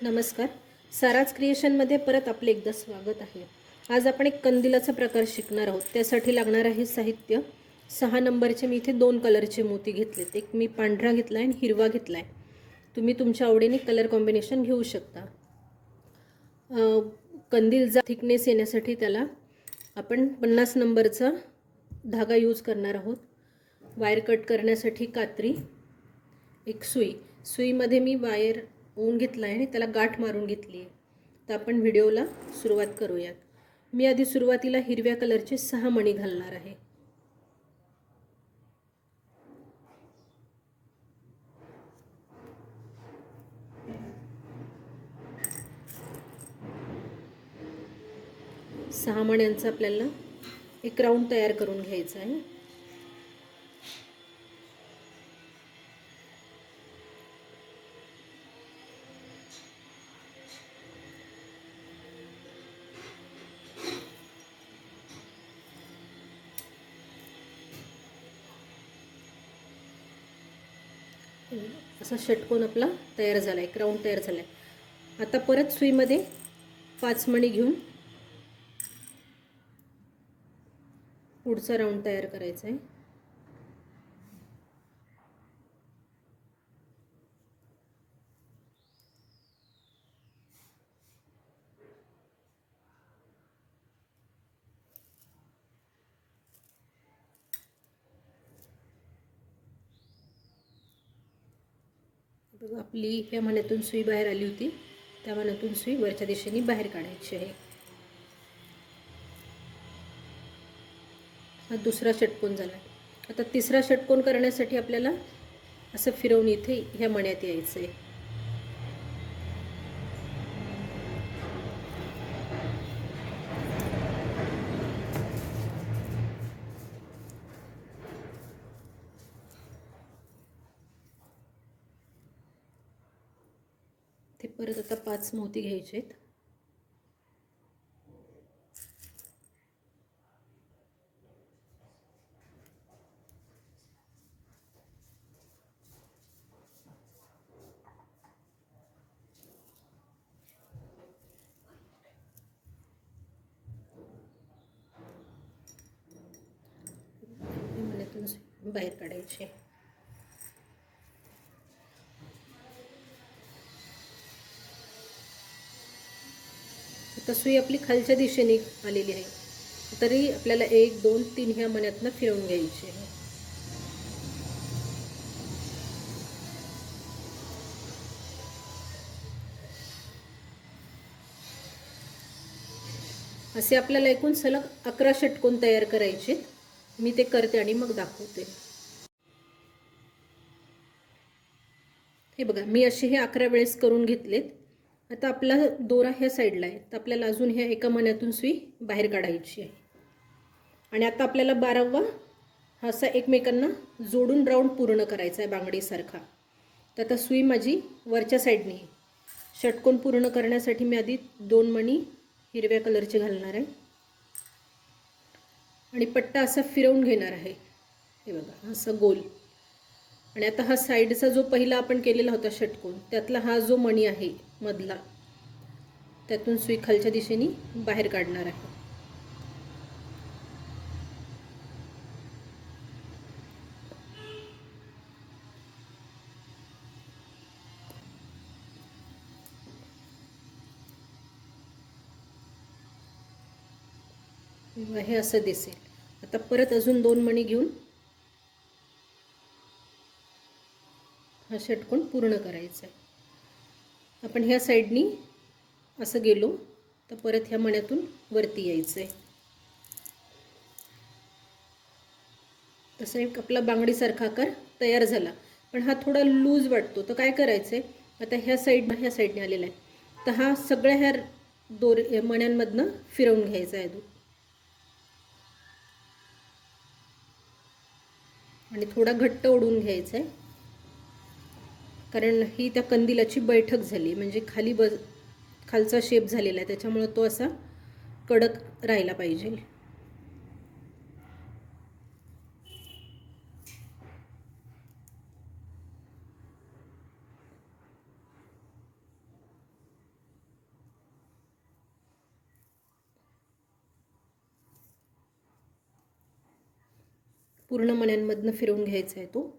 नमस्कार. साराज क्रिएशनमध्ये परत आपले एकदा स्वागत आहे. आज आपण एक कंदिलाचा प्रकार शिकणार आहोत. त्यासाठी लागणार आहे साहित्य 6 नंबरचे मी इथे 2 कलरचे मोती घेतलेत. एक मी पांढरा घेतला आहे आणि हिरवा घेतला आहे. तुम्ही तुमच्या आवडीने कलर कॉम्बिनेशन घेऊ शकता. कंदीलचा थिकनेस येण्यासाठी त्याला आपण 50 नंबरचा धागा यूज करणार आहोत. वायर कट करण्यासाठी कात्री, एक सुईमध्ये मी वायर ऊन घेतला आहे आणि त्याला गाठ मारून घेतली आहे. तर आपण व्हिडिओला सुरुवात करूयात. मी आधी सुरुवातीला हिरव्या कलरचे 6 मणी घालणार आहे. सहा मण्यांचा आपल्याला एक राऊंड तयार करून घ्यायचा आहे. असा षटकोन आपला तयार झाला आहे, एक राऊंड तयार झाला आहे. आता परत सुईमध्ये 5 मणी घेऊन पुढचा राऊंड तयार करायचा आहे. बघा, आपली ह्या मण्यातून सुई बाहेर आली होती, त्या मण्यातून सुई वरच्या दिशेने बाहेर काढायची आहे. हा दुसरा षटकोन झाला. आता तिसरा षटकोन करण्यासाठी आपल्याला असं फिरवून इथे ह्या मण्यात यायचं आहे. ते परत आता 5 मोती घ्यायचे आहेत. मण्यातून बाहेर काढायचे. आता सुई आपली खालच्या दिशेने आलेली आहे, तरी आपल्याला 1 2 3 ह्या मण्यातनं फिरवून घ्यायची आहे. असे आपल्याला एकूण सलग 11 षटकोन तयार करायचे. मी ते करते आणि मग दाखवते. हे बघा, मी असे हे 11 वेळेस करून घेतलेत. आता आपला दोरा ह्या साईडला आहे, तर आपल्याला अजून ह्या एका मण्यातून सुई बाहेर काढायची आहे. आणि आता आपल्याला 12वा हा असा एकमेकांना जोडून राऊंड पूर्ण करायचा आहे बांगडीसारखा. तर आता सुई माझी वरच्या साईडने. षटकोन पूर्ण करण्यासाठी मी आधी 2 मणी हिरव्या कलरचे घालणार आहे आणि पट्टा असा फिरवून घेणार आहे. हे बघा, असं गोल. आणि आता हा साईडचा जो पहिला आपण केलेला होता षटकोन, त्यातला हा जो मणी आहे मधला, त्यातून सुई खालच्या दिशेने बाहेर काढणार आहे. हे असं दिसेल. आता परत अजून 2 मणी घेऊन हा षटकोन पूर्ण करायचा आहे. आपण ह्या साईडनी असं गेलो तर परत ह्या मण्यातून वरती यायचं आहे. तसं एक आपला बांगडीसारखा आकार तयार झाला. पण हा थोडा लूज वाटतो, तर काय करायचं आहे, आता ह्या साईडने आलेला आहे, तर हा सगळ्या ह्या मण्यांमधनं फिरवून घ्यायचा आहे आणि थोडा घट्ट ओढून घ्यायचा आहे, कारण ही त्या कंदिलाची बैठक झाली, म्हणजे खालचा शेप झालेला आहे, त्याच्यामुळे तो असा कडक राहिला पाहिजे. पूर्ण मण्यांमधनं फिरवून घ्यायचा आहे तो.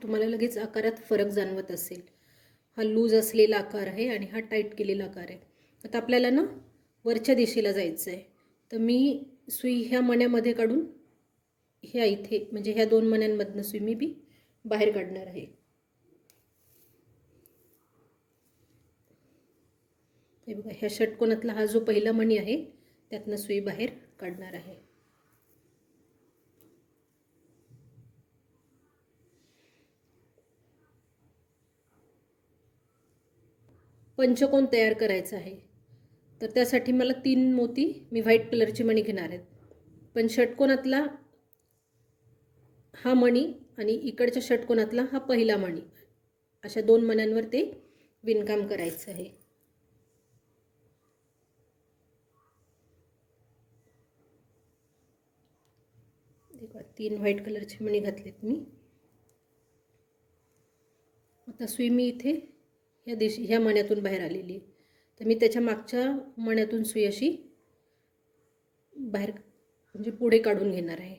तुम्हाला लगेच आकारात फरक जाणवत असेल. हा लूज असलेला आकार आहे आणि हा टाईट केलेला आकार आहे. आता आपल्याला ना वरच्या दिशेला जायचं आहे. तर मी सुई ह्या मण्यामध्ये काढून ह्या इथे म्हणजे ह्या 2 मण्यांमधनं सुई मी बी बाहेर काढणार आहे. हे बघा, ह्या षटकोनातला हा जो पहिला मणी आहे त्यातनं सुई बाहेर काढणार आहे. पंचकोन तयार करायचा आहे. तर त्यासाठी मला 3 मोती मी व्हाईट कलरची मणी घेणार आहेत. पण षटकोनातला हा मणी आणि इकडच्या षटकोनातला हा पहिला मणी, अशा 2 मण्यांवर ते विणकाम करायचं आहे. देखा 3 व्हाईट कलरचे मणी घातलेत मी. आता सुई मी इथे ह्या मण्यातून बाहेर आलेली आहे. तर मी त्याच्या मागच्या मण्यातून सुई अशी बाहेर म्हणजे पुढे काढून घेणार आहे.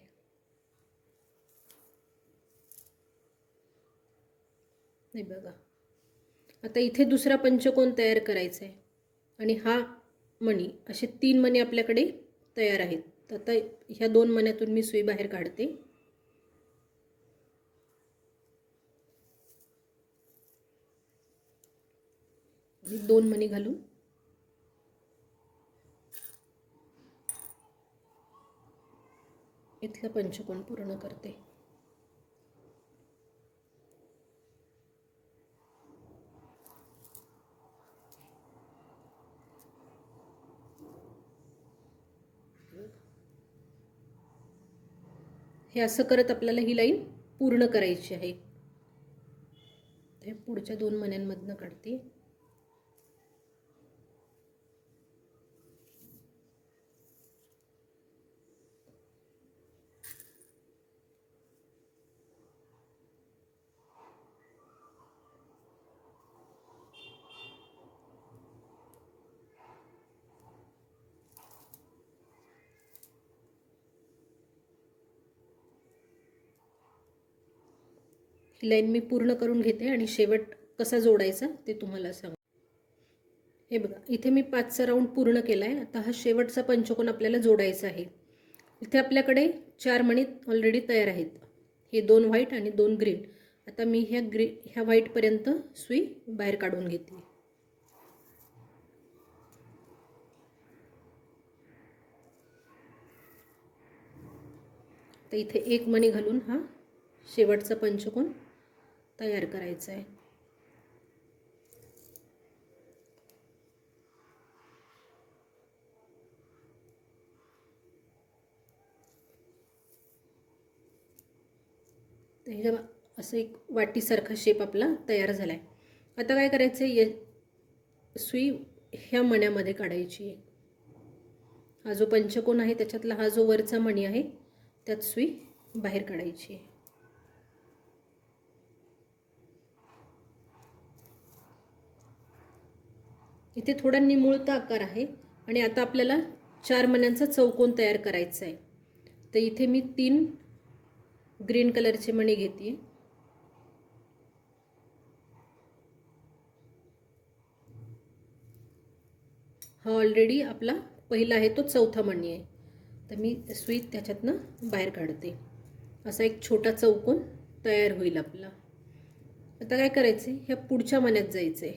नाही बघा, आता इथे दुसरा पंचकोन तयार करायचा आहे आणि हा मणी, असे 3 मणी आपल्याकडे तयार आहेत. तर आता ह्या 2 मण्यातून मी सुई बाहेर काढते. आणि 2 मणी घालून इथला पंचकोन पूर्ण करते. हे असं करत आपल्याला ही लाईन पूर्ण करायची आहे. हे पुढच्या 2 मण्यांमधनं काढते. ही लाईन मी पूर्ण करून घेते आणि शेवट कसा जोडायचा ते तुम्हाला सांग. हे बघा, इथे मी 5चा राऊंड पूर्ण केला आहे. आता हा शेवटचा पंचकोन आपल्याला जोडायचा आहे. इथे आपल्याकडे 4 मणी ऑलरेडी तयार आहेत. हे 2 व्हाईट आणि 2 ग्रीन. आता मी ह्या व्हाईटपर्यंत सुई बाहेर काढून घेते. तर इथे 1 मणी घालून हा शेवटचा पंचकोन तयार करायचा आहे. तर ह्या असं एक वाटीसारखा शेप आपला तयार झाला आहे. आता काय करायचं आहे, सुई ह्या मण्यामध्ये काढायची आहे. हा जो पंचकोन आहे त्याच्यातला हा जो वरचा मणी आहे त्यात सुई बाहेर काढायची आहे. इथे थोडा निमुळता आकार आहे आणि आता आपल्याला 4 मण्यांचा चौकोन तयार करायचा आहे. तर इथे मी 3 ग्रीन कलरचे मणी घेते. हा ऑलरेडी आपला पहिला आहे तो चौथा मणी आहे. तर मी सुई त्याच्यातनं बाहेर काढते. असा एक छोटा चौकोन तयार होईल आपला. आता काय करायचं, ह्या पुढच्या मण्यात जायचं आहे.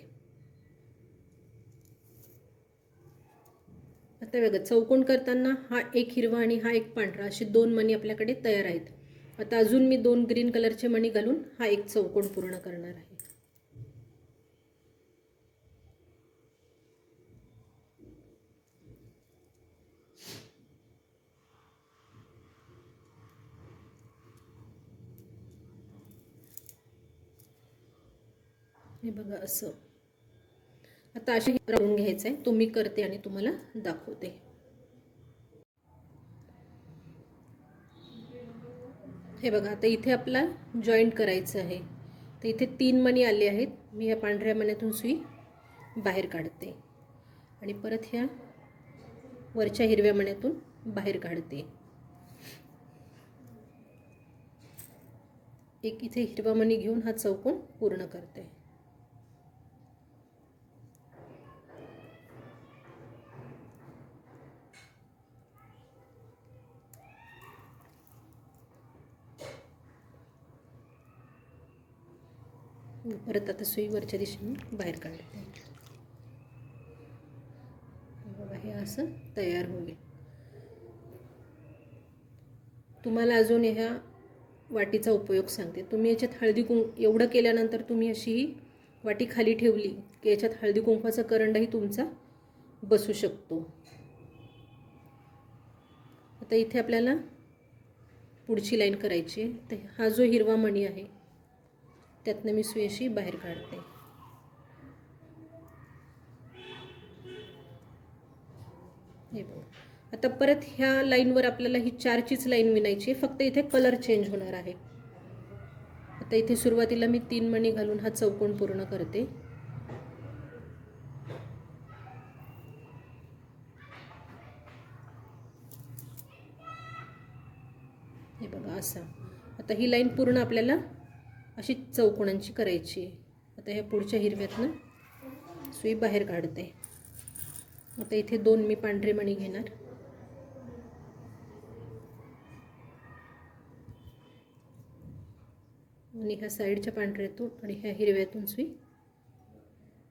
आता बघा, चौकोन करताना हा एक हिरवा आणि हा एक पांढरा असे 2 मणी आपल्याकडे तयार आहेत. आता अजून मी 2 ग्रीन कलरचे मणी घालून हा एक चौकोन पूर्ण करणार आहे. हे बघा असं. आता असे करून घ्यायचं आहे. तो मी करते आणि तुम्हाला दाखवते. हे बघा, आता इथे आपला जॉईंट करायचं आहे. तर इथे 3 मणी आले आहेत. मी ह्या पांढऱ्या मण्यातून सुई बाहेर काढते आणि परत ह्या वरच्या हिरव्या मण्यातून बाहेर काढते. एक इथे हिरवा मणी घेऊन हा चौकोन पूर्ण करते. परत आता सुई वरच्या दिशेने बाहेर काढते. बघा, हे असं तयार होईल. तुम्हाला अजून ह्या वाटीचा उपयोग सांगते. तुम्ही याच्यात हळदी कुंकू एवढं केल्यानंतर तुम्ही अशी ही वाटी खाली ठेवली की याच्यात हळदी कुंकवाचा करंडही तुमचा बसू शकतो. आता इथे आपल्याला पुढची लाईन करायची आहे. तर हा जो हिरवा मणी आहे त्यातनं मी सुई अशी बाहेर काढते. हे बघा, आता परत ह्या लाईनवर आपल्याला ही 4चीच लाईन विणायची आहे. फक्त इथे कलर चेंज होणार आहे. आता इथे सुरुवातीला मी 3 मणी घालून हा चौकोन पूर्ण करते. हे बघा असं. आता ही लाईन पूर्ण आपल्याला अशी चौकोनांची करायची आहे. आता ह्या पुढच्या हिरव्यातनं सुई बाहेर काढते. आता इथे 2 मी पांढरे मणी घेणार आणि ह्या साईडच्या पांढऱ्यातून आणि ह्या हिरव्यातून सुई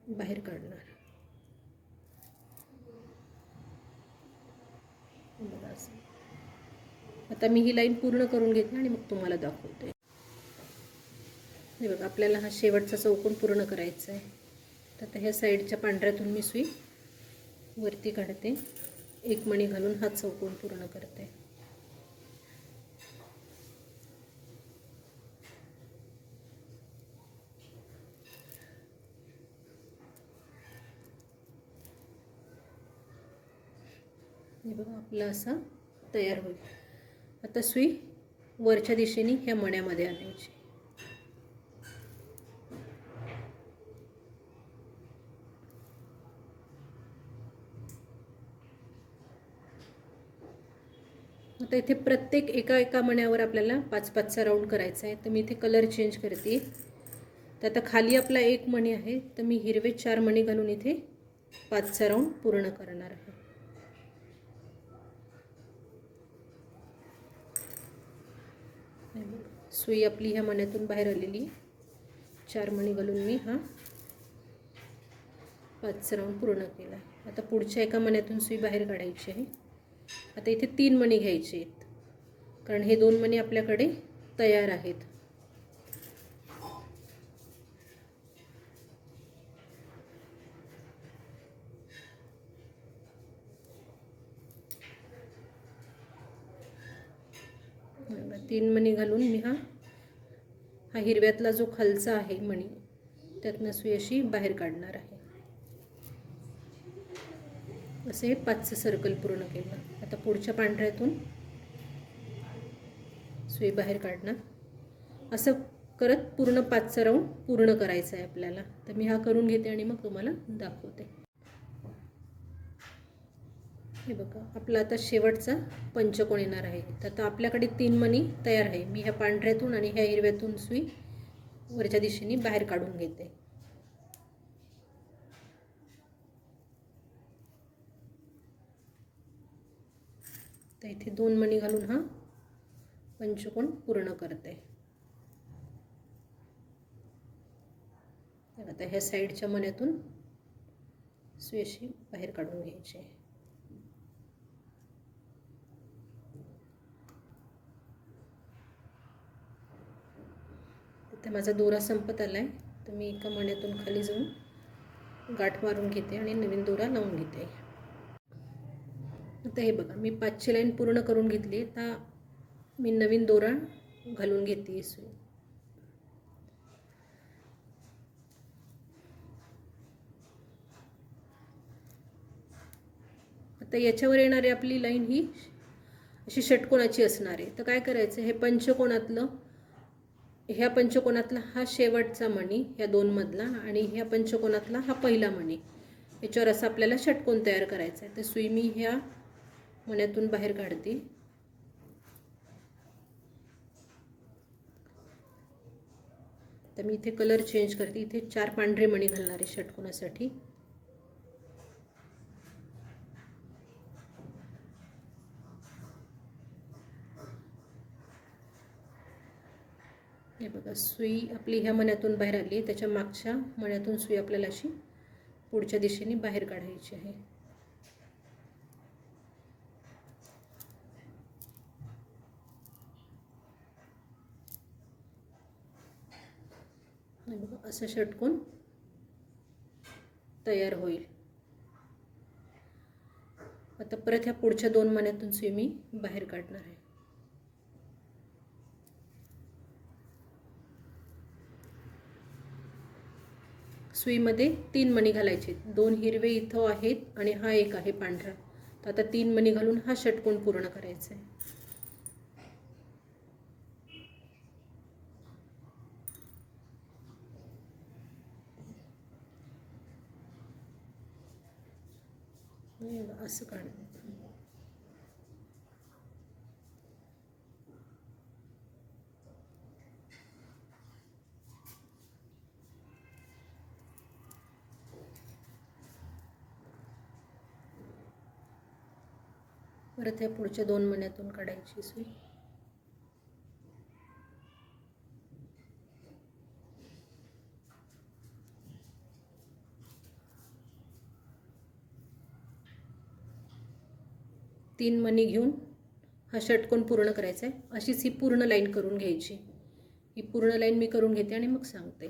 बाहेर काढणार. बघा असं. आता मी ही लाईन पूर्ण करून घेतली आणि मग तुम्हाला दाखवते. हे बघा, आपल्याला हा शेवटचा चौकोन पूर्ण करायचा आहे. तर आता ह्या साईडच्या पांढऱ्यातून मी सुई वरती काढते. 1 मणी घालून हा चौकोन पूर्ण करते. हे बघा, आपला असा तयार होईल. आता सुई वरच्या दिशेने ह्या मण्यामध्ये आणायची. आता इथे प्रत्येक एका मण्यावर आपल्याला 5-5चा राऊंड करायचा आहे. तर मी इथे कलर चेंज करते. तर आता खाली आपला 1 मणी आहे, तर मी हिरवे 4 मणी घालून इथे 5चा राऊंड पूर्ण करणार आहे. सुई आपली ह्या मण्यातून बाहेर आलेली. 4 मणी घालून मी हा 5चा राऊंड पूर्ण केला. आता पुढच्या एका मण्यातून सुई बाहेर काढायची आहे. आता इथे 3 मणी घ्यायचे आहेत, कारण हे 2 मणी आपल्याकडे तयार आहेत. तीन मणी घालून मी हा हिरव्यातला जो खालचा आहे मणी त्यातनं सुई अशी बाहेर काढणार आहे. असे 5चं सर्कल पूर्ण केलं. आता पुढच्या पांढऱ्यातून सुई बाहेर काढणार. असं करत पूर्ण 5चा राऊंड पूर्ण करायचा आहे आपल्याला. तर मी हा करून घेते आणि मग तुम्हाला दाखवते. हे बघा, आपला आता शेवटचा पंचकोन येणार आहे. तर आता आपल्याकडे 3 मणी तयार आहे. मी ह्या पांढऱ्यातून आणि ह्या हिरव्यातून सुई वरच्या दिशेने बाहेर काढून घेते. तर इथे 2 मणी घालून हा पंचकोन पूर्ण करते. आता ह्या साईडच्या मण्यातून सुई अशी बाहेर काढून घ्यायची. इथे माझा दोरा संपत आलाय, तर मी एका मण्यातून खाली जाऊन गाठ मारून घेते आणि नवीन दोरा लावून घेते. आता हे बघा, मी 5ची लाईन पूर्ण करून घेतली. आता मी नवीन दोरा घालून घेते सुई. आता याच्यावर येणारी आपली लाईन ही अशी षटकोनाची असणार आहे. तर काय करायचं, हे पंचकोनातलं, ह्या पंचकोनातला हा शेवटचा मणी ह्या 2 मधला आणि ह्या पंचकोनातला हा पहिला मणी, याच्यावर असं आपल्याला षटकोन तयार करायचा आहे. तर सुई मी ह्या मण्यातून बाहेर काढते. तर मी इथे कलर चेंज करते. इथे 4 पांढरे मणी घालणार आहे षटकोनासाठी. हे बघा, सुई आपली ह्या मण्यातून बाहेर आली आहे, त्याच्या मागच्या मण्यातून सुई आपल्याला अशी पुढच्या दिशेने बाहेर काढायची आहे. हे बघा, असं षटकोन तयार होईल. आता परत ह्या पुढच्या 2 मण्यातून सुई मी बाहेर काढणार आहे. सुईमध्ये 3 मणी घालायचे. 2 हिरवे इथं आहेत आणि हा एक आहे पांढरा. तर आता 3 मणी घालून हा षटकोन पूर्ण करायचा आहे. असं काढ. परत या पुढच्या 2 मण्यातून काढायची सुई. तीन मणी घेऊन हा षटकोन पूर्ण करायचा आहे. अशीच ही पूर्ण लाईन करून घ्यायची. ही पूर्ण लाईन मी करून घेते आणि मग सांगते.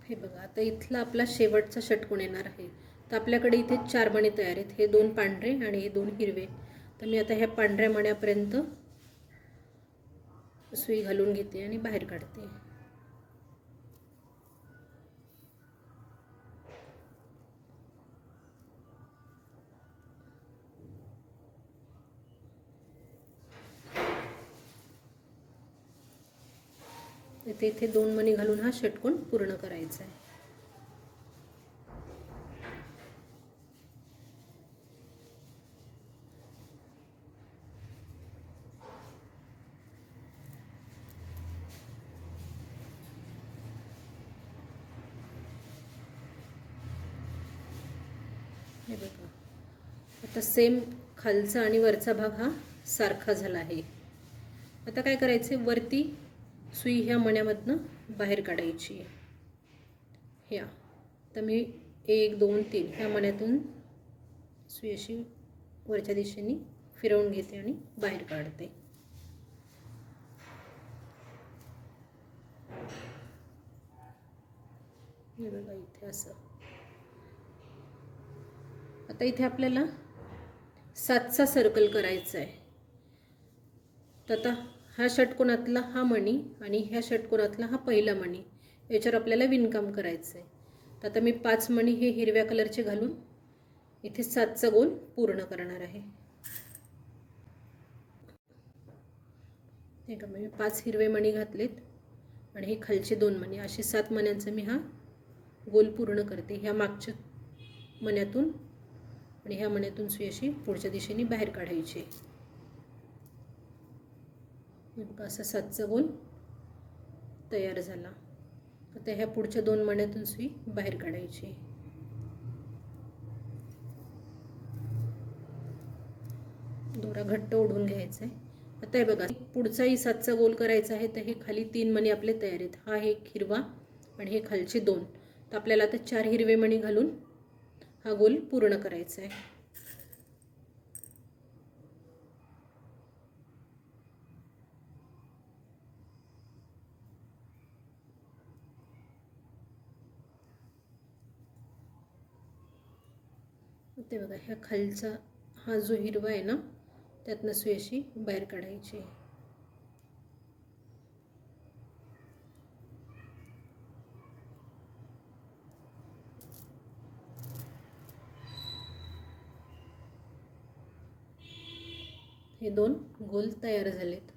हे बघा, आता इथला आपला शेवटचा षटकोन येणार आहे. तर आपल्याकडे इथे 4 मणी तयार आहेत. हे 2 पांढरे आणि हे 2 हिरवे. तर मी आता ह्या पांढऱ्या मण्यापर्यंत सुई घालून घेते आणि बाहेर काढते. इथे 2 मणी घालून हा षटकोन पूर्ण करायचा आहे. हे बघा, आता सेम खालचा आणि वरचा भाग हा सारखा झाला आहे. आता काय करायचे, वरती सुई ह्या मण्यामधनं बाहेर काढायची आहे. ह्या तर मी 1 2 3 ह्या मण्यातून सुई अशी वरच्या दिशेने फिरवून घेते आणि बाहेर काढते. हे बघा, इथे असं. आता इथे आपल्याला 7चा सर्कल करायचा आहे. तर आता हा षटकोनातला हा मणी आणि ह्या षटकोनातला हा पहिला मणी, याच्यावर आपल्याला विणकाम करायचं आहे. तर आता मी 5 मणी हे हिरव्या कलरचे घालून इथे 7चा गोल पूर्ण करणार आहे. हे का, मी 5 हिरवे मणी घातलेत आणि हे खालचे 2 मणी, असे 7 मण्यांचा मी हा गोल पूर्ण करते. ह्या मागच्या मण्यातून आणि ह्या मण्यातून सुई अशी पुढच्या दिशेने बाहेर काढायची. असा 7चा गोल तयार झाला. आता ह्या पुढच्या 2 मण्यातून सुई बाहेर काढायची. दोरा घट्ट ओढून घ्यायचा आहे. आता हे बघा, पुढचाही 7चा गोल करायचा आहे. तर हे खाली 3 मणी आपले तयार आहेत. हा एक हिरवा आणि हे खालचे 2. तर आपल्याला आता 4 हिरवे मणी घालून हा गोल पूर्ण करायचा आहे. ते बघा, ह्या खालचा हा जो हिरवा आहे ना, त्यातनं सुई अशी बाहेर काढायची. हे 2 गोल तयार झालेत.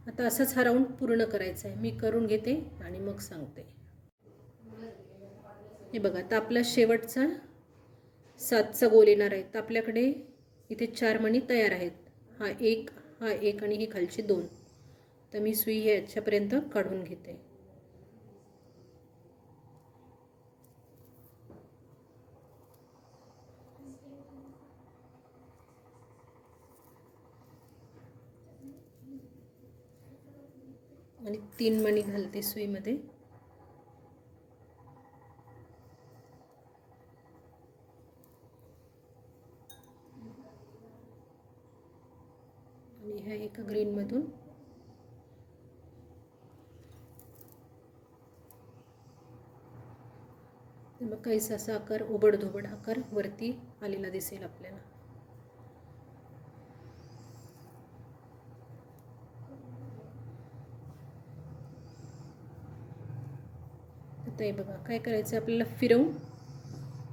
आता असाच हा राऊंड पूर्ण करायचा आहे. मी करून घेते आणि मग सांगते. हे बघा, आता आपला शेवटचा 7चा गोल येणार आहे. तर आपल्याकडे इथे 4 मणी तयार आहेत. हा एक आणि ही खालची 2. तर मी सुई हे याच्यापर्यंत काढून घेते. आणि 3 मणी घालते सुईमध्ये. आणि ह्या एका ग्रीनमधून मग काहीसा असा आकार, ओबडधोबड आकार वरती आलेला दिसेल आपल्याला. आता हे बघा, काय करायचं, आपल्याला फिरवून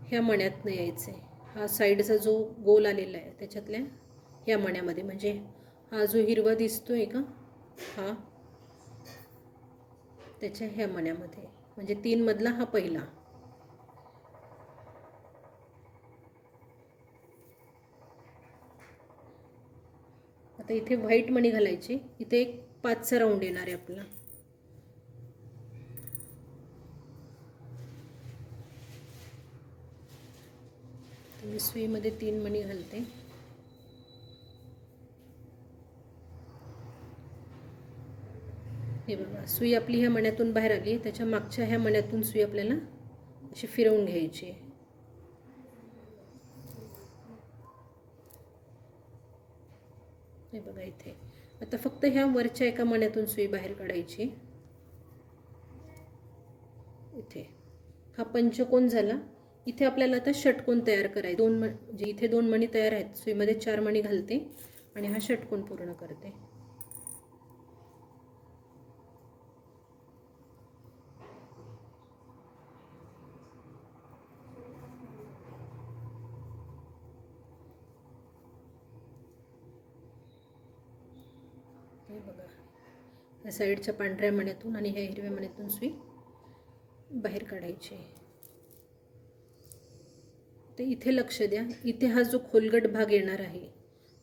ह्या मण्यातनं यायचं आहे. हा साईडचा जो गोल आलेला आहे त्याच्यातल्या ह्या मण्यामध्ये, म्हणजे हा जो हिरवा दिसतोय का, हा त्याच्या ह्या मण्यामध्ये, म्हणजे 3 मधला हा पहिला. आता इथे व्हाईट मणी घालायची. इथे एक 5चा राऊंड येणार आहे आपला. मी सुईमध्ये 3 मणी घालते. हे बघा, सुई आपली ह्या मण्यातून बाहेर आली. त्याच्या मागच्या ह्या मण्यातून सुई आपल्याला अशी फिरवून घ्यायची. हे बघा इथे. आता फक्त ह्या वरच्या एका मण्यातून सुई बाहेर काढायची. इथे हा पंचकोन झाला. इथे आपल्याला आता षटकोन तयार करायचे. 2 म्हणजे इथे 2 मणी तयार आहेत. सुईमध्ये 4 मणी घालते आणि हा षटकोन पूर्ण करते. हे बघा, या साईडच्या पांढऱ्या मण्यातून आणि ह्या हिरव्या मण्यातून सुई बाहेर काढायची. तर इथे लक्ष द्या, इथे हा जो खोलगट भाग येणार आहे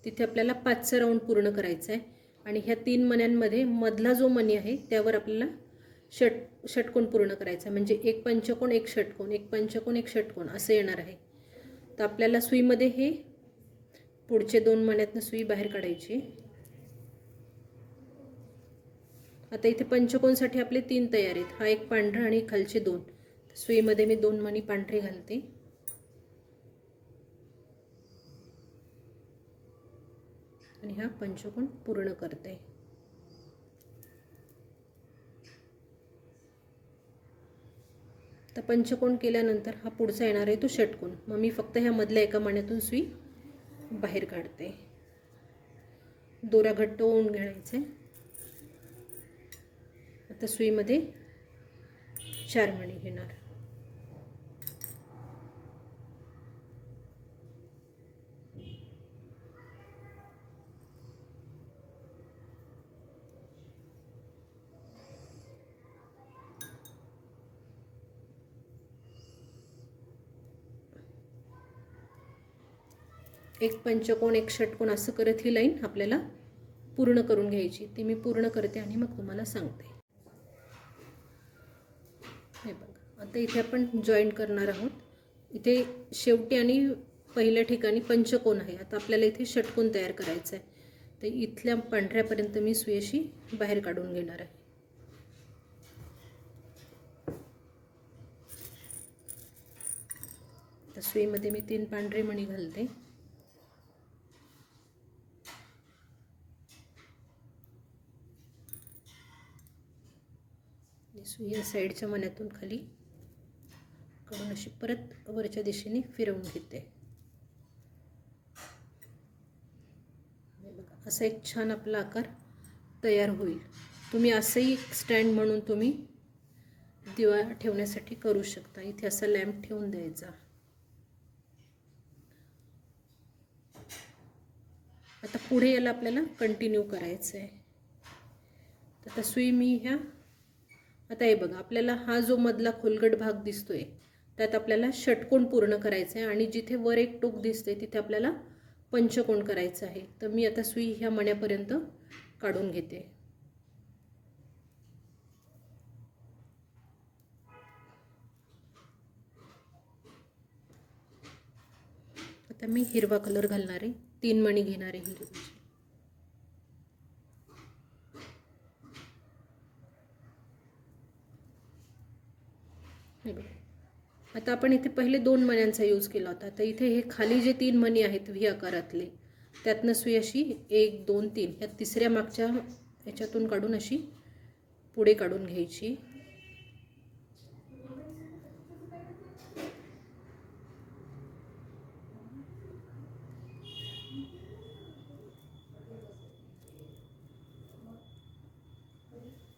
तिथे आपल्याला 5चा राऊंड पूर्ण करायचा आहे. आणि ह्या 3 मण्यांमध्ये मधला जो मणी आहे त्यावर आपल्याला षटकोन पूर्ण करायचा आहे. म्हणजे एक पंचकोन, एक षटकोन, एक पंचकोन, एक षटकोन असं येणार आहे. तर आपल्याला सुईमध्ये हे पुढचे 2 मण्यातनं सुई बाहेर काढायची. आता इथे पंचकोनसाठी आपले 3 तयार आहेत. हा एक पांढरा आणि खालचे 2. सुईमध्ये मी 2 मणी पांढरे घालते. आणि हा पंचकोन पूर्ण करते. तर पंचकोन केल्यानंतर हा पुढचा येणार आहे तो षटकोन. मग मी फक्त ह्या मधल्या एका मण्यातून सुई बाहेर काढते. दोरा घट्ट ओढून घ्यायचा. आता सुईमध्ये 4 मणी घेणार. एक पंचकोन, एक षटकोन असं करत ही लाईन आपल्याला पूर्ण करून घ्यायची. ती मी पूर्ण करते आणि मग तुम्हाला सांगते. हे बघा, आता इथे आपण जॉईंट करणार आहोत. इथे शेवटी आणि पहिल्या ठिकाणी पंचकोन आहे. आता आपल्याला इथे षटकोन तयार करायचा आहे. तर इथल्या पांढऱ्यापर्यंत मी सुई अशी बाहेर काढून घेणार आहे. तर सुईमध्ये मी 3 पांढरे मणी घालते. सुई या साईडच्या मण्यातून खाली काढून अशी परत वरच्या दिशेने फिरवून घेते. बघा, असा एक छान आपला आकार तयार होईल. तुम्ही असंही स्टँड म्हणून तुम्ही दिवा ठेवण्यासाठी करू शकता. इथे असा लॅम्प ठेवून द्यायचा. आता पुढे याला आपल्याला कंटिन्यू करायचं आहे. आता सुई मी ह्या आता हे बघा, आपल्याला हा जो मधला खोलगट भाग दिसतोय त्यात आपल्याला षटकोन पूर्ण करायचं आहे आणि जिथे वर एक टोक दिसते तिथे आपल्याला पंचकोन करायचं आहे. तर मी आता सुई ह्या मण्यापर्यंत काढून घेते. आता मी हिरवा कलर घालणार आहे. 3 मणी घेणार आहे हिरवीचे. आता आपण इथे पहिले 2 मण्यांचा यूज केला होता. तर इथे हे खाली जे 3 मणी आहेत व्ही आकारातले त्यातनं सुई अशी 1 2 3 ह्या तिसऱ्या मागच्या ह्याच्यातून काढून अशी पुढे काढून घ्यायची.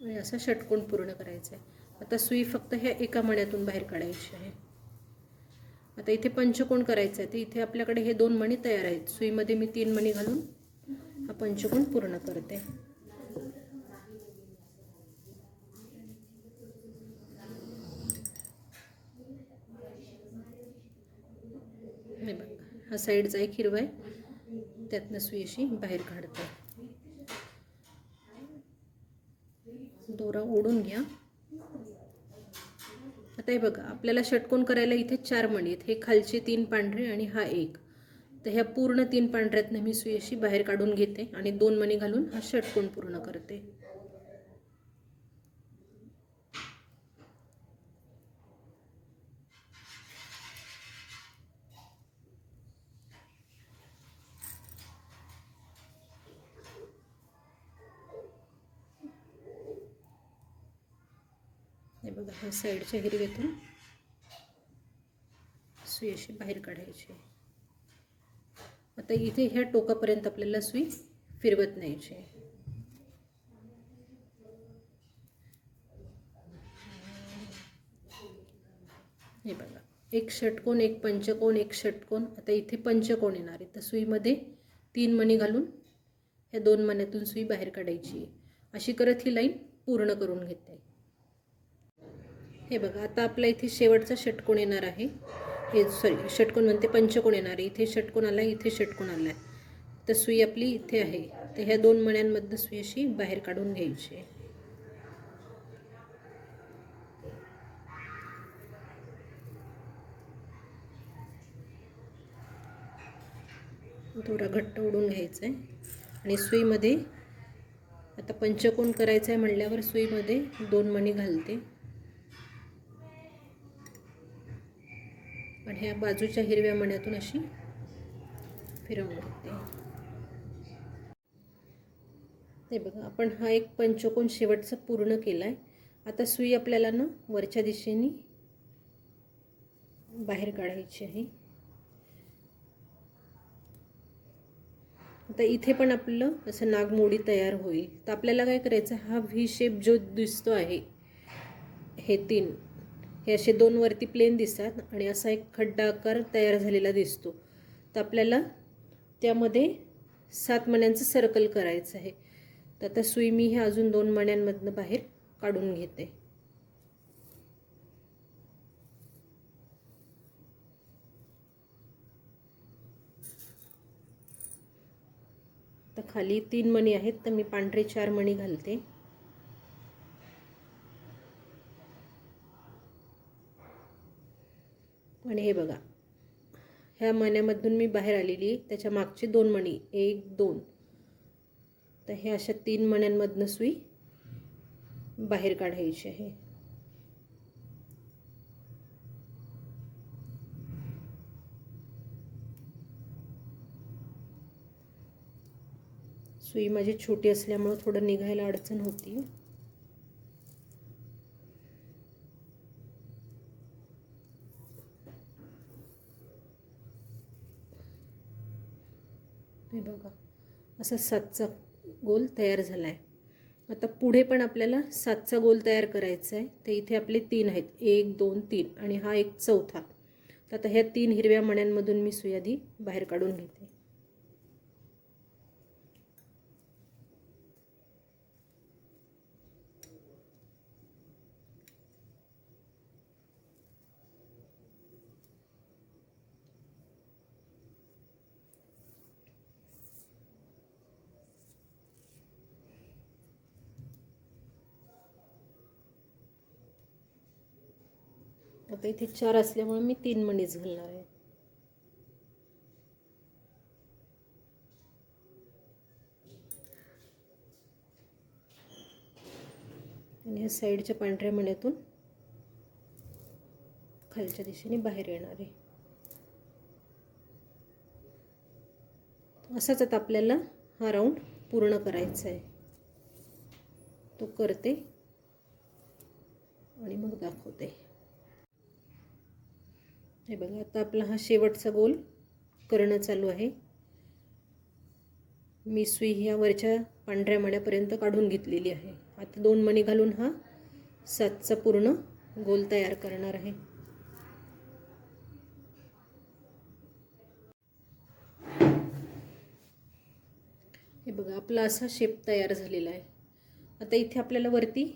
आणि असा षटकोन पूर्ण करायचा आहे. आता सुई फक्त ह्या एका मण्यातून बाहेर काढायची आहे. आता इथे पंचकोन करायचं आहे. तर इथे आपल्याकडे हे 2 मणी तयार आहेत. सुईमध्ये मी 3 मणी घालून हा पंचकोन पूर्ण करते. हे बघा, हा साईडचा एक हिरवा आहे, त्यातनं सुई अशी बाहेर काढते. दोरा ओढून घ्या. आता हे बघा, आपल्याला षटकोन करायला इथे 4 मणी आहेत. हे खालचे 3 पांढरे आणि हा एक. तर ह्या पूर्ण 3 पांढऱ्यातनं मी सुई अशी बाहेर काढून घेते आणि 2 मणी घालून हा षटकोन पूर्ण करते. हे बघा, ह्या साईडच्या हिरव्यातून सुई अशी बाहेर काढायची. आता इथे ह्या टोकापर्यंत आपल्याला सुई फिरवत न्यायची. हे बघा, एक षटकोन, एक पंचकोन, एक षटकोन. आता इथे पंचकोन येणार आहे. तर सुईमध्ये 3 मणी घालून ह्या 2 मण्यातून सुई बाहेर काढायची. अशी करत ही लाईन पूर्ण करून घेते. हे बघा, आता आपला इथे शेवटचा षटकोन येणार आहे. हे षटकोन म्हणते, पंचकोन येणार आहे. इथे षटकोन आला आहे, इथे षटकोन आला आहे. तर सुई आपली इथे आहे. तर ह्या 2 मण्यांमधनं सुई अशी बाहेर काढून घ्यायची. थोडा घट्ट ओढून घ्यायचा आहे आणि सुईमध्ये आता पंचकोन करायचं आहे म्हटल्यावर सुईमध्ये 2 मणी घालते आणि ह्या बाजूच्या हिरव्या मण्यातून अशी फिरवून घेते. हे बघा, आपण हा एक पंचकोन शेवटचा पूर्ण केला आहे. आता सुई आपल्याला ना वरच्या दिशेने बाहेर काढायची आहे. आता इथे पण आपलं असं नागमोडी तयार होईल. तर आपल्याला काय करायचं, हा व्ही शेप जो दिसतो आहे, हे 3 हे असे 2 वरती प्लेन दिसतात आणि असा एक खड्डा आकार तयार झालेला दिसतो. तर आपल्याला त्यामध्ये 7 मण्यांचं सर्कल करायचं आहे. तर आता सुई मी हे अजून 2 मण्यांमधनं बाहेर काढून घेते. तर खाली 3 मणी आहेत, तर मी पांढरे 4 मणी घालते. आणि हे बघा, ह्या मण्यामधून मी बाहेर आलेली आहे, त्याच्या मागचे 2 मणी 1 2, तर हे अशा 3 मण्यांमधनं सुई बाहेर काढायची आहे. सुई माझी छोटी असल्यामुळे थोडं निघायला अडचण होती. हे बघा असा 7चा गोल तयार झाला आहे. आता पुढे पण आपल्याला 7चा गोल तयार करायचा आहे. तर इथे आपले 3 आहेत, 1 2 3 आणि हा एक चौथा. तर आता ह्या 3 हिरव्या मण्यांमधून मी सुई आधी बाहेर काढून घेते. आता इथे 4 असल्यामुळे मी 3 मणीच घालणार आहे. आणि ह्या साईडच्या पांढऱ्या मण्यातून खालच्या दिशेने बाहेर येणार आहे. असाच आता आपल्याला हा राऊंड पूर्ण करायचा आहे. तो करते आणि मग दाखवते. हे बघा आता आपला हा शेवटचा गोल करणं चालू आहे. मी सुई ह्या वरच्या पांढऱ्या मण्यापर्यंत काढून घेतलेली आहे. आता 2 मणी घालून हा 7चा पूर्ण गोल तयार करणार आहे. हे बघा आपला असा शेप तयार झालेला आहे. आता इथे आपल्याला वरती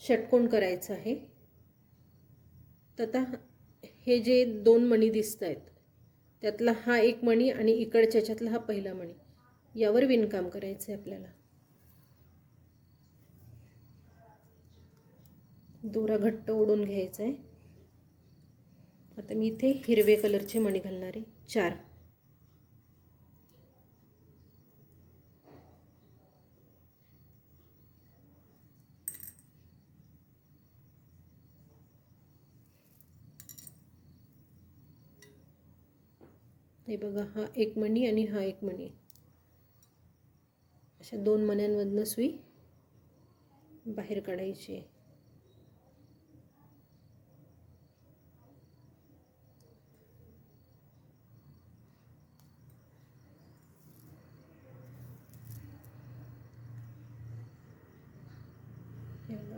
षटकोन करायचं आहे. तर आता हे जे 2 मणी दिसत आहेत त्यातला हा एक मणी आणि इकडच्या ह्याच्यातला हा पहिला मणी, यावर विणकाम करायचं आहे आपल्याला. दोरा घट्ट ओढून घ्यायचा आहे. आता मी इथे हिरवे कलरचे मणी घालणार आहे 4. हे बघा हा एक मणी आणि हा एक मणी, अशा 2 मण्यांमधनं सुई बाहेर काढायची आहे.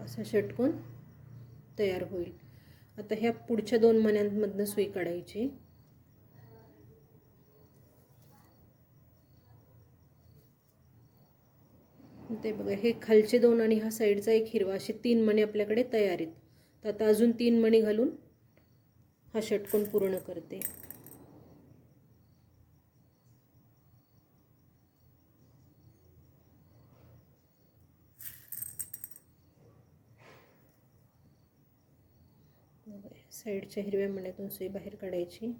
असा षटकोन तयार होईल. आता ह्या पुढच्या 2 मण्यांमधनं सुई काढायची. ते बघा हे खालचे 2 आणि हा साईडचा एक हिरवा, असे 3 मणी आपल्याकडे तयार आहेत. तर आता अजून 3 मणी घालून हा षटकोन पूर्ण करते. साईडच्या हिरव्या मण्यातून सुई बाहेर काढायची.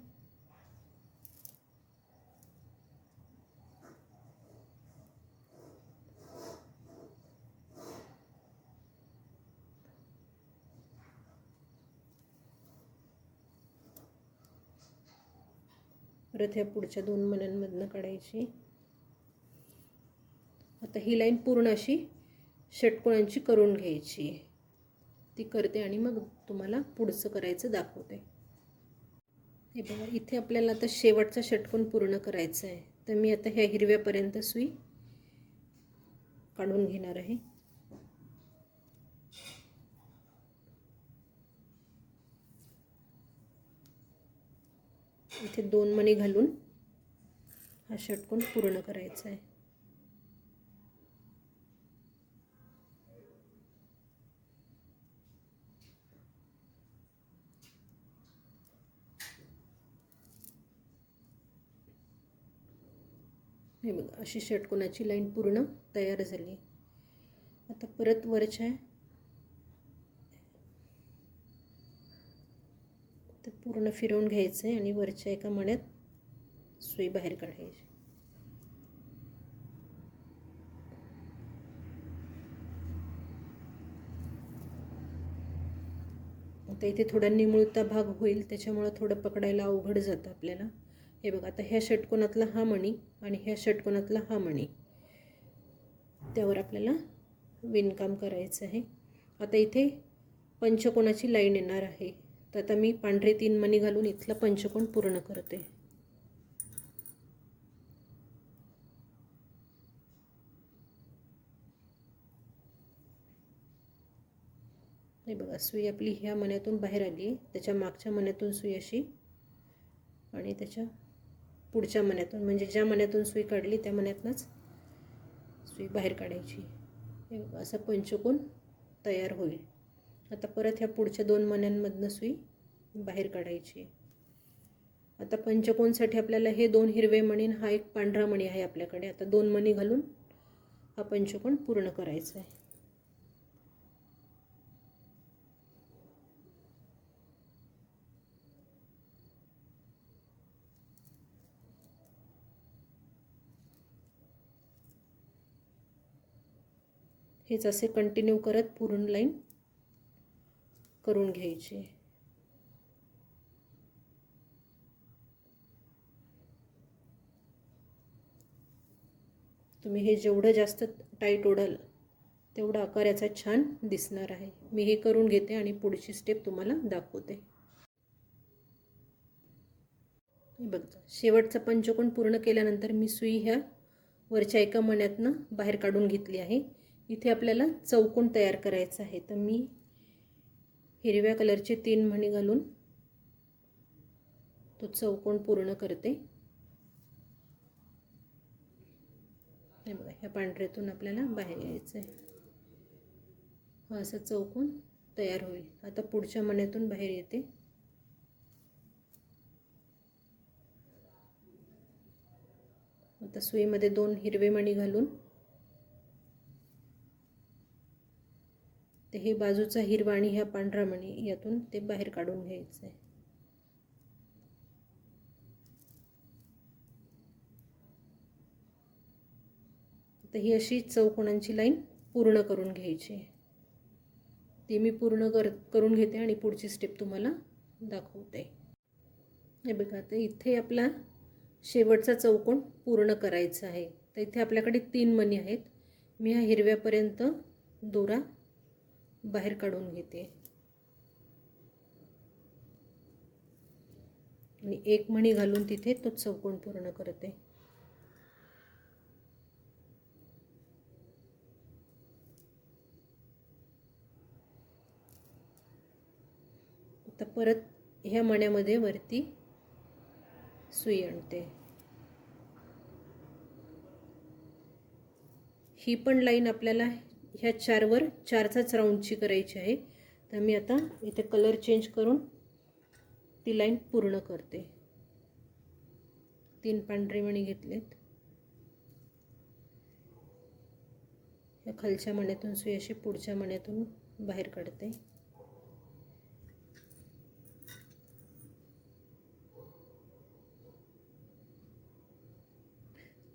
परत ह्या पुढच्या 2 मण्यांमधनं काढायची. आता ही लाईन पूर्ण अशी षटकोनांची करून घ्यायची. ती करते आणि मग तुम्हाला पुढचं करायचं दाखवते. हे बघा इथे आपल्याला आता शेवटचा षटकोन पूर्ण करायचा आहे. तर मी आता ह्या हिरव्यापर्यंत सुई काढून घेणार आहे. इथे 2 मणी घालून हा षटकोन पूर्ण करायचा आहे. हे बघा अशी षटकोनाची लाईन पूर्ण तयार झाली. आता परत वरच्या तर पूर्ण फिरवून घ्यायचं आहे आणि वरच्या एका मण्यात सुई बाहेर काढायची. आता इथे थोडा निमुळता भाग होईल, त्याच्यामुळे थोडं पकडायला अवघड जातं आपल्याला. हे बघा, आता ह्या षटकोनातला हा मणी आणि ह्या षटकोनातला हा मणी, त्यावर आपल्याला विणकाम करायचं आहे. आता इथे पंचकोनाची लाईन येणार आहे, तर आता मी पांढरे 3 मणी घालून इथला पंचकोन पूर्ण करते. हे बघा, सुई आपली ह्या मण्यातून बाहेर आली आहे, त्याच्या मागच्या मण्यातून सुई अशी आणि त्याच्या पुढच्या मण्यातून, म्हणजे ज्या मण्यातून सुई काढली त्या मण्यातूनच सुई बाहेर काढायची. हे बघा, असा पंचकोन तयार होईल. आता परत ह्या पुढच्या 2 मण्यांमधनं सुई बाहेर काढायची. आता पंचकोनसाठी आपल्याला हे 2 हिरवे मणी, हा एक पांढरा मणी आहे आपल्याकडे. आता 2 मणी घालून हा पंचकोन पूर्ण करायचा आहे. हेच असे कंटिन्यू करत पूर्ण लाईन करून घ्यायची. तुम्ही हे जेवढं जास्त टाईट ओढाल तेवढा आकार याचा छान दिसणार आहे. मी हे करून घेते आणि पुढची स्टेप तुम्हाला दाखवते. हे बघा, शेवटचा पंचकोन पूर्ण केल्यानंतर मी सुई ह्या वरच्या एका मण्यातनं बाहेर काढून घेतली आहे. इथे आपल्याला चौकोन तयार करायचा आहे, तर मी हिरव्या कलरचे 3 मणी घालून तो चौकोन पूर्ण करते. हे बघा, ह्या पांढऱ्यातून आपल्याला बाहेर यायचं आहे. हा असा चौकोन तयार होईल. आता पुढच्या मण्यातून बाहेर येते. आता सुईमध्ये 2 हिरवे मणी घालून ते हे बाजूचा हिरवा आणि ह्या पांढरा मणी यातून ते बाहेर काढून घ्यायचं आहे. आता ही अशी चौकोनांची लाईन पूर्ण करून घ्यायची आहे. ती मी पूर्ण करून घेते आणि पुढची स्टेप तुम्हाला दाखवते. हे बघा, आता इथे आपला शेवटचा चौकोन पूर्ण करायचा आहे. तर इथे आपल्याकडे 3 मणी आहेत. मी ह्या हिरव्यापर्यंत दोरा बाहेर काढून घेते आणि 1 मणी घालून तिथे तो चौकोन पूर्ण करते. आता परत ह्या मण्यामध्ये वरती सुई आणते. ही पण लाईन आपल्याला ह्या 4वर 4चाच राऊंडची करायची आहे. तर मी आता इथे कलर चेंज करून ती लाईन पूर्ण करते. 3 पांढरे मणी घेतलेत. ह्या खालच्या मण्यातून सुई अशी पुढच्या मण्यातून बाहेर काढते.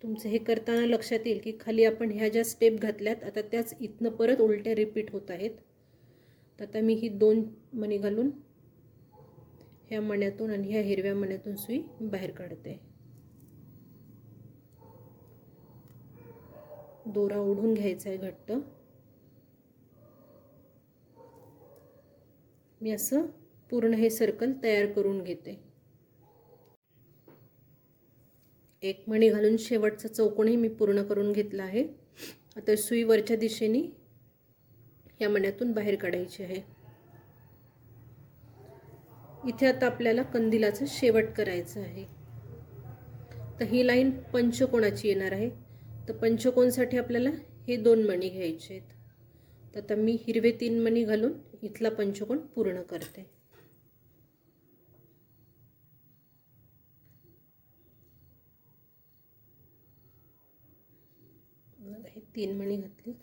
तुमचं हे करताना लक्षात येईल की खाली आपण ह्या ज्या स्टेप घातल्यात आता त्याच इथनं परत उलट्या रिपीट होत आहेत. तर आता मी ही 2 मणी घालून ह्या मण्यातून आणि ह्या हिरव्या मण्यातून सुई बाहेर काढते. दोरा ओढून घ्यायचा आहे घट्ट. मी असं पूर्ण हे सर्कल तयार करून घेते. 1 मणी घालून शेवटचा चौकोनही मी पूर्ण करून घेतला आहे. आता सुई वरच्या दिशेने या मण्यातून बाहेर काढायची आहे. इथे आता आपल्याला कंदिलाचा शेवट करायचा आहे. तर ही लाईन पंचकोनाची येणार आहे. तर पंचकोनसाठी आपल्याला हे 2 मणी घ्यायचे आहेत. तर आता मी हिरवे 3 मणी घालून इथला पंचकोन पूर्ण करते. हे 3 मणी घातलीत.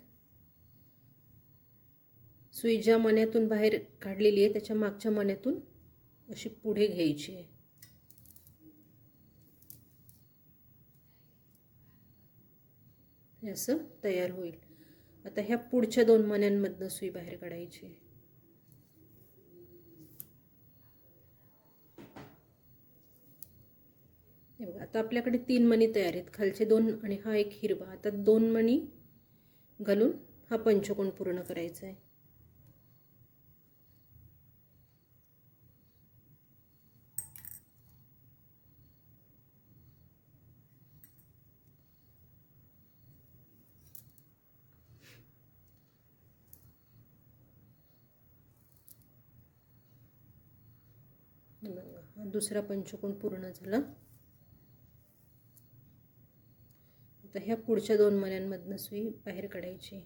सुई ज्या मण्यातून बाहेर काढलेली आहे त्याच्या मागच्या मण्यातून अशी पुढे घ्यायची आहे. हे असं तयार होईल. आता ह्या पुढच्या 2 मण्यांमधनं सुई बाहेर काढायची आहे. हे बघा, आता आपल्याकडे 3 मणी तयार आहेत. खालचे 2 आणि हा एक हिरवा. आता 2 मणी घालून हा पंचकोन पूर्ण करायचा आहे. हा दुसरा पंचकोन पूर्ण झाला. आता ह्या पुढच्या 2 मण्यांमधनं सुई बाहेर काढायची.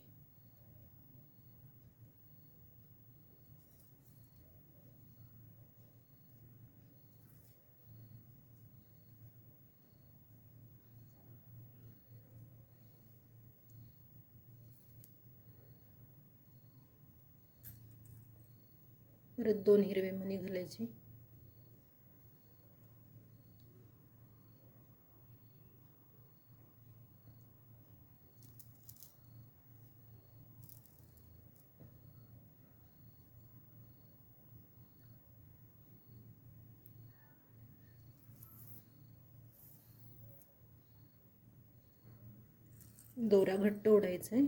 परत 2 हिरवे मणी घालायचे. दोरा घट्ट ओढायचा आहे.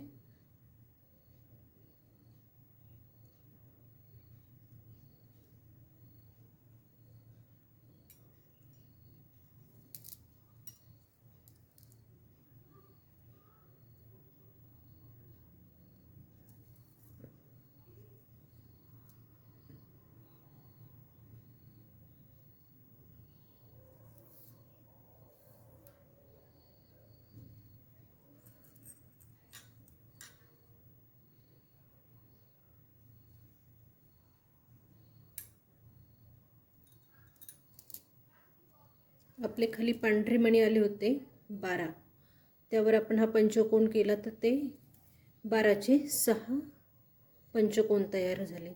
आपले खाली पांढरे मणी आले होते 12. त्यावर आपण हा पंचकोन केला तर ते 12चे 6 पंचकोन तयार झालेत.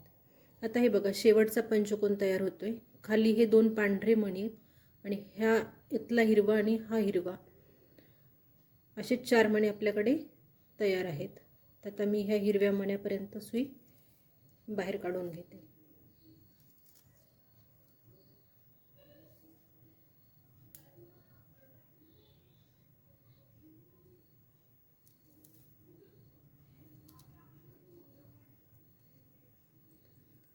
आता हे बघा, शेवटचा पंचकोन तयार होतोय. खाली हे 2 पांढरे मणी आणि ह्या इथला हिरवा आणि हा हिरवा, असे 4 मणी आपल्याकडे तयार आहेत. आता मी ह्या हिरव्या मण्यापर्यंत सुई बाहेर काढून घेते.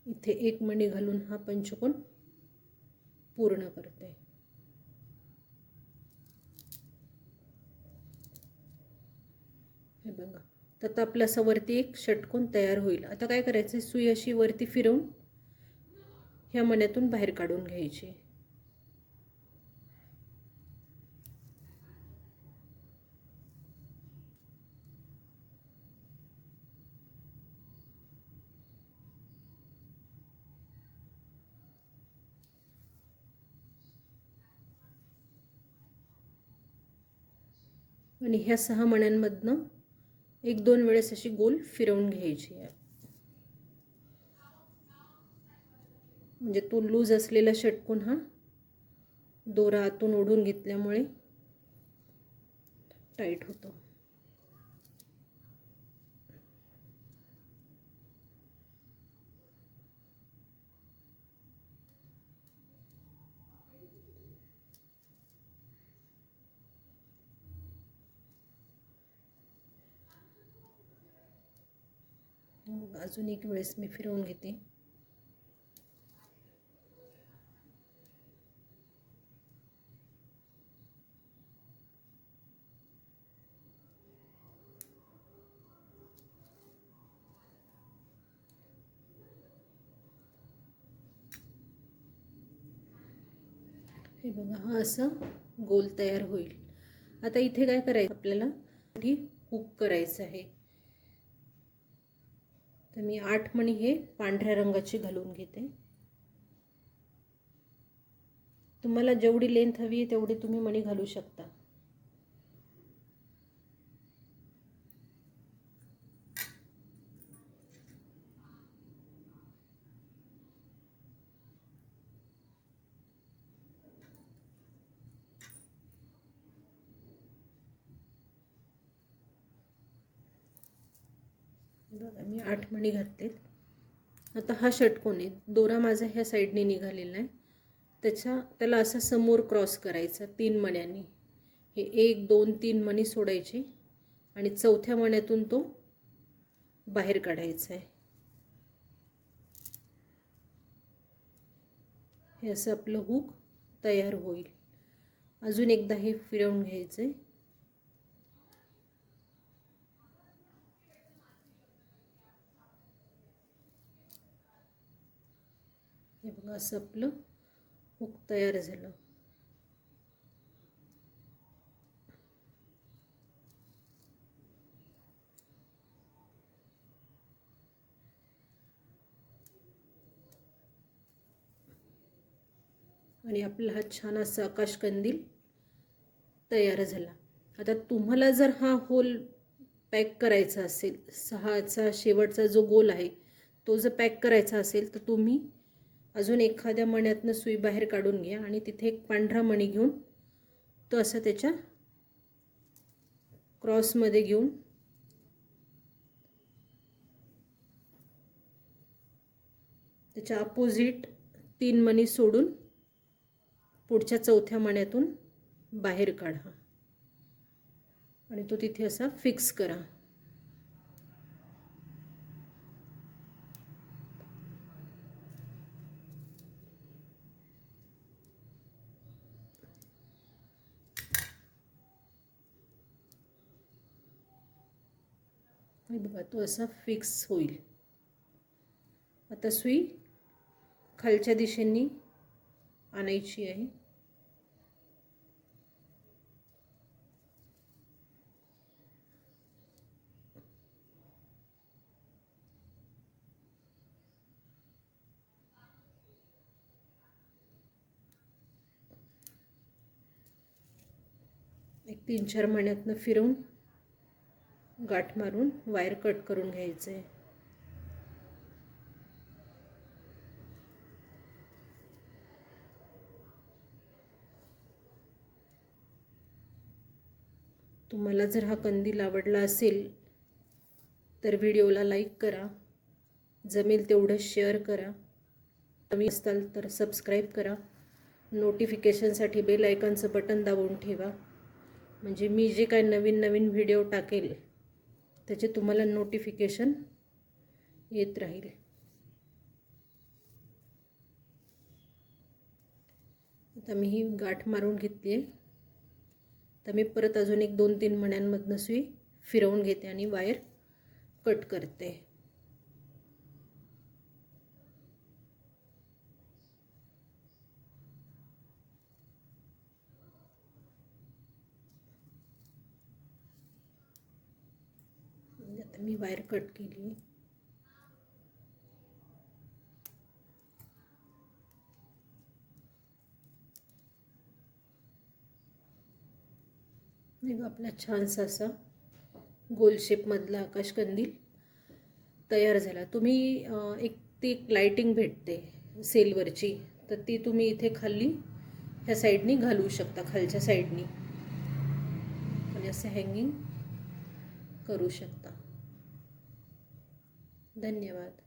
इथे 1 मणी घालून हा पंचकोन पूर्ण करते. हे बघा, तर आपला असा वरती एक षटकोन तयार होईल. आता काय करायचं, सुई अशी वरती फिरवून ह्या मण्यातून बाहेर काढून घ्यायची. आणि ह्या 6 मण्यांमधनं 1-2 वेळेस अशी गोल फिरवून घ्यायची आहे. म्हणजे तो लूज असलेला षटकोन हा दोरा आतून ओढून घेतल्यामुळे टाईट होतो. अजून एक वेळेस मी फिरवून घेते. हे बघा, हा असं गोल तयार होईल. आता इथे काय करायचं, आपल्याला हुक करायचं आहे. तर मी 8 मणी हे पांढऱ्या रंगाची घालून घेते. तुम्हाला जेवढी लेंथ हवी आहे तेवढी तुम्ही मणी घालू शकता. बघा मी 8 मणी घातलेत. आता हा षटकोन आहे, दोरा माझा ह्या साईडने निघालेला आहे, त्याला असा समोर क्रॉस करायचा 3 मण्यांनी. हे 1 2 3 मणी सोडायचे आणि चौथ्या मण्यातून तो बाहेर काढायचा आहे. हे असं आपलं हुक तयार होईल. अजून एकदा हे फिरवून घ्यायचं आहे. हे बघा असं आपलं हुक तयार झालं. आणि आपला हा छान असा आकाशकंदील तयार झाला. आता तुम्हाला जर हा होल पॅक करायचा असेल, 6चा शेवटचा जो गोल आहे तो जर पॅक करायचा असेल तर तुम्ही अजून एखाद्या मण्यातनं सुई बाहेर काढून घ्या आणि तिथे एक पांढरा मणी घेऊन तो असा त्याच्या क्रॉसमध्ये घेऊन त्याच्या अपोजिट 3 मणी सोडून पुढच्या चौथ्या मण्यातून बाहेर काढा आणि तो तिथे असा फिक्स करा. हे बघा तो असा फिक्स होईल. आता सुई खालच्या दिशेने आणायची आहे. एक 3-4 मण्यातनं फिरवून गाठ मारून वायर कट करून घ्यायचं आहे. तुम्हाला जर हा कंदील आवडला असेल तर व्हिडिओला लाईक करा, जमेल तेवढं शेअर करा, नवीन असाल तर सबस्क्राईब करा, नोटिफिकेशनसाठी बेल आयकॉनचं बटन दाबून ठेवा, म्हणजे मी जे काय नवीन नवीन व्हिडिओ टाकेल त्याचे तुम्हाला नोटिफिकेशन येत राहील. आता मी ही गाठ मारून घेतली आहे. तर मी परत अजून एक 2-3 मण्यांमधनं सुई फिरवून घेते आणि वायर कट करते. आता मी वायर कट केली. आपला छानसा असा गोल शेपमधला आकाशकंदील तयार झाला. तुम्ही ती लाइटिंग भेटते सेलवरची, तर ती तुम्ही इथे खाली ह्या साईडनी घालू शकता, खालच्या साईडनी आणि असे हँगिंग करू शकता. धन्यवाद.